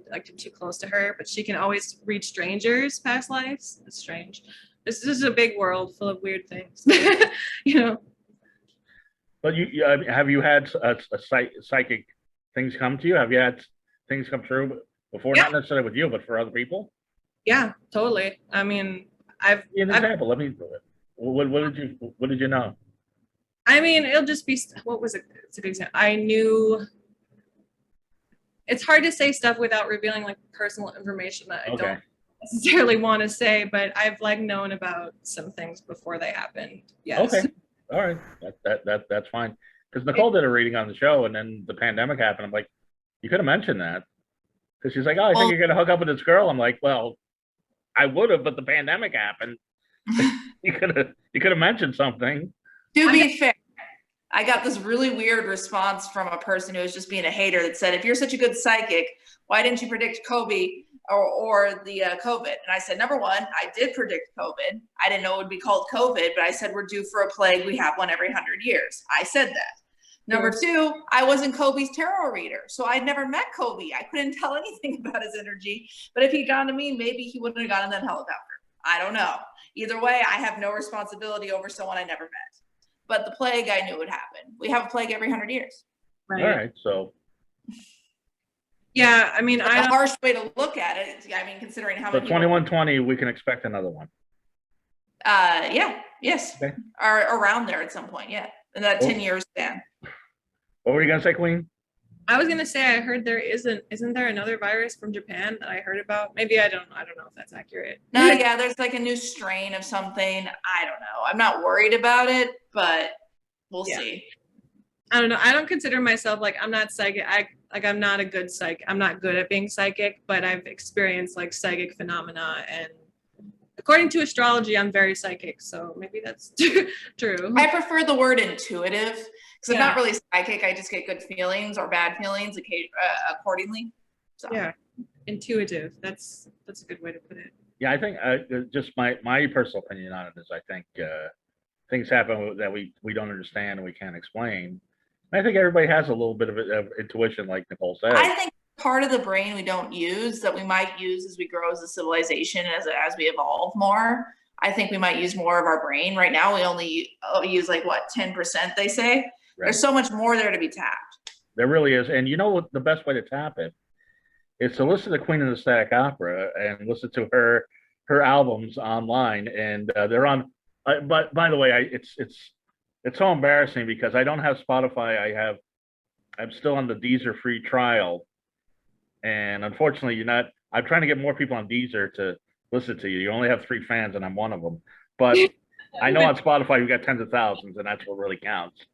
close to her, but she can always read strangers' past lives. It's strange. This is a big world full of weird things, But have you had a psychic things come to you? Have you had things come through before? Yeah. Not necessarily with you, but for other people? Yeah, totally. I mean, Give me an example. Let me. What did you know? I mean, it'll just be, what was it? It's a good example. I knew, it's hard to say stuff without revealing like personal information that I Okay. don't necessarily want to say, but I've like known about some things before they happened. Yes. Okay. All right. That's fine. Because Nicole did a reading on the show, and then the pandemic happened. I'm like, you could have mentioned that. Because she's like, oh, I think you're gonna hook up with this girl. I'm like, well, I would have, but the pandemic happened. You could have mentioned something. To be fair, I got this really weird response from a person who was just being a hater that said, if you're such a good psychic, why didn't you predict Kobe or the COVID? And I said, number one, I did predict COVID. I didn't know it would be called COVID, but I said, we're due for a plague. We have one every 100 years. I said that. Number two, I wasn't Kobe's tarot reader. So I'd never met Kobe. I couldn't tell anything about his energy. But if he'd gone to me, maybe he wouldn't have gotten that helicopter. I don't know. Either way, I have no responsibility over someone I never met. But the plague, I knew would happen. We have a plague every 100 years. Right. All right. So. Yeah, I mean, It's a harsh way to look at it. I mean, considering how many. So 2120, we can expect another one. Yeah. Yes. Okay. Or around there at some point. Yeah. In that 10 years span. What were you gonna say, Queen? I was gonna say I heard isn't there another virus from Japan that I heard about? Maybe I don't know if that's accurate. No, yeah, there's like a new strain of something. I don't know. I'm not worried about it, but we'll see. I don't know. I don't consider myself like I'm not psychic. I'm not a good psychic. I'm not good at being psychic, but I've experienced like psychic phenomena, and according to astrology, I'm very psychic. So maybe that's true. I prefer the word intuitive because I'm not really psychic. I just get good feelings or bad feelings accordingly. So. Yeah, intuitive. That's a good way to put it. Yeah, I think just my personal opinion on it is I think things happen that we don't understand and we can't explain. And I think everybody has a little bit of intuition, like Nicole said. I think part of the brain we don't use that we might use as we grow as a civilization, as we evolve more. I think we might use more of our brain. Right now, we only use like what 10%. They say. Right. There's so much more there to be tapped. There really is, and you know what? The best way to tap it is to listen to Queen of the Static Opera and listen to her albums online, and they're on. But by the way, it's so embarrassing because I don't have Spotify. I'm still on the Deezer free trial, and unfortunately, you're not. I'm trying to get more people on Deezer to listen to you. You only have 3 fans, and I'm one of them. But I know on Spotify you got tens of thousands, and that's what really counts.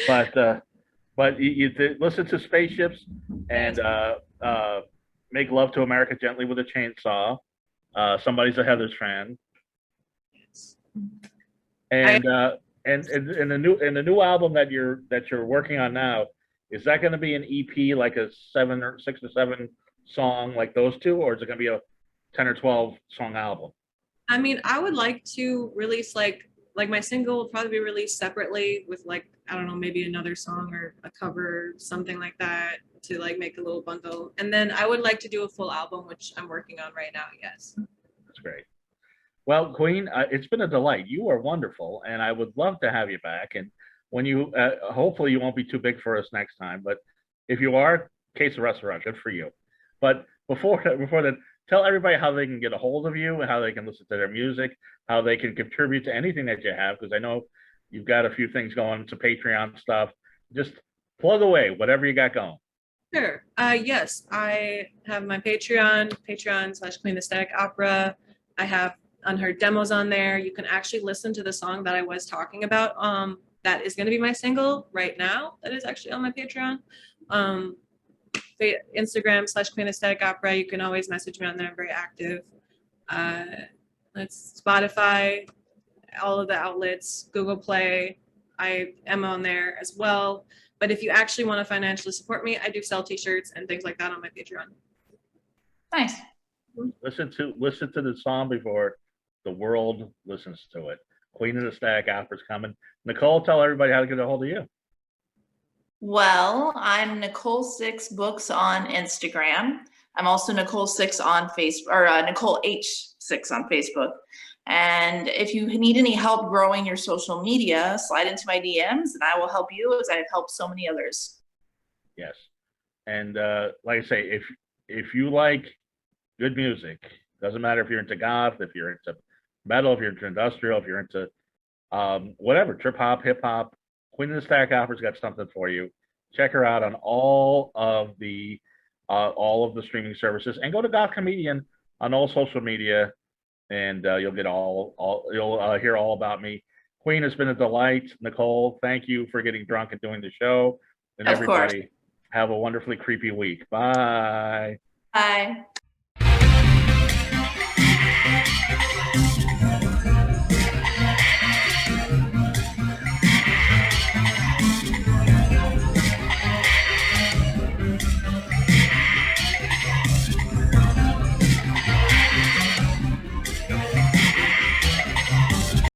But you listen to Spaceships and Make Love to America Gently with a Chainsaw. Somebody's a Heathers fan. And the new album that you're working on now, is that going to be an EP, like a 6 or 7 song like those two, or is it going to be a 10 or 12 song album? I mean, I would like to release like my single will probably be released separately with like, I don't know, maybe another song or a cover, something like that, to like make a little bundle. And then I would like to do a full album, which I'm working on right now. Yes. That's great. Well, Queen, it's been a delight. You are wonderful, and I would love to have you back. And when you, hopefully you won't be too big for us next time, but if you are, case of restaurant, good for you. But before that, tell everybody how they can get a hold of you and how they can listen to their music, how they can contribute to anything that you have, because I know you've got a few things going, some Patreon stuff. Just plug away, whatever you got going. Sure. Yes, I have my Patreon.com/Queen the Static Opera. I have unheard demos on there. You can actually listen to the song that I was talking about. That is going to be my single right now. That is actually on my Patreon. Instagram/Queen the Static Opera. You can always message me on there. I'm very active. It's Spotify, all of the outlets, Google Play. I am on there as well. But if you actually want to financially support me, I do sell T-shirts and things like that on my Patreon. Nice. Listen to the song before the world listens to it. Queen of the Static Opera's coming. Nicole, tell everybody how to get a hold of you. Well, I'm Nicole 6 Books on Instagram. I'm also Nicole 6 on Facebook, or Nicole H6 on Facebook. And if you need any help growing your social media, slide into my DMs and I will help you, as I've helped so many others. Yes. And like I say, if you like good music, doesn't matter if you're into goth, if you're into metal, if you're into industrial, if you're into whatever, trip hop, hip hop, Queen of the Stack Opera's got something for you. Check her out on all of the streaming services, and go to Goth Comedian on all social media, and you'll get you'll hear all about me. Queen, has been a delight. Nicole, thank you for getting drunk and doing the show. And Of course. everybody, have a wonderfully creepy week. Bye. Bye.